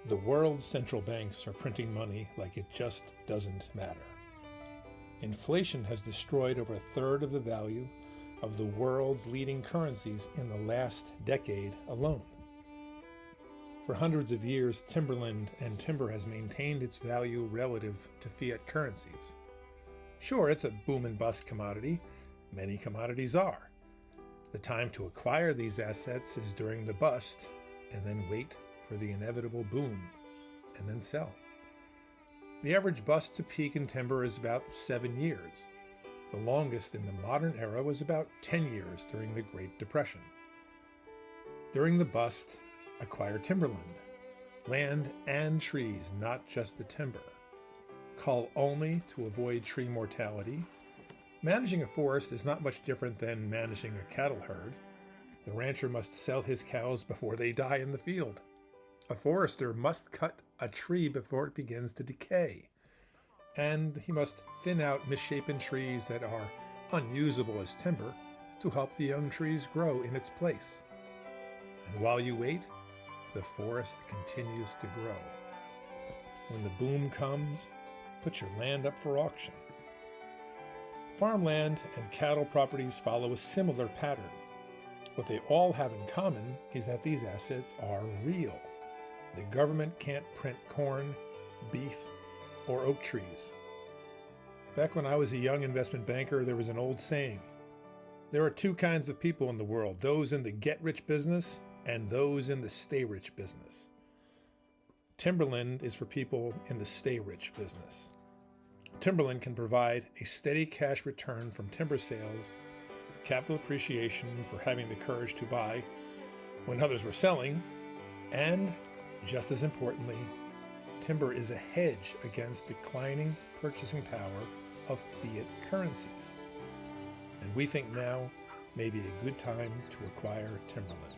The world's central banks are printing money like it just doesn't matter. Inflation has destroyed over a third of the value of the world's leading currencies in the last decade alone. For hundreds of years, timberland and timber has maintained its value relative to fiat currencies. Sure, it's a boom and bust commodity. Many commodities are. The time to acquire these assets is during the bust, and then wait for the inevitable boom, and then sell. The average bust to peak in timber is about 7 years. The longest in the modern era was about 10 years during the Great Depression. During the bust, acquire timberland, land and trees, not just the timber. Cull only to avoid tree mortality. Managing a forest is not much different than managing a cattle herd. The rancher must sell his cows before they die in the field. A forester must cut a tree before it begins to decay. And he must thin out misshapen trees that are unusable as timber to help the young trees grow in its place. And while you wait, the forest continues to grow. When the boom comes, put your land up for auction. Farmland and cattle properties follow a similar pattern. What they all have in common is that these assets are real. The government can't print corn, beef, or oak trees. Back when I was a young investment banker, there was an old saying: there are two kinds of people in the world, those in the get-rich business and those in the stay-rich business. Timberland is for people in the stay-rich business. Timberland can provide a steady cash return from timber sales, capital appreciation for having the courage to buy when others were selling, and, just as importantly, timber is a hedge against declining purchasing power of fiat currencies. And we think now may be a good time to acquire timberland.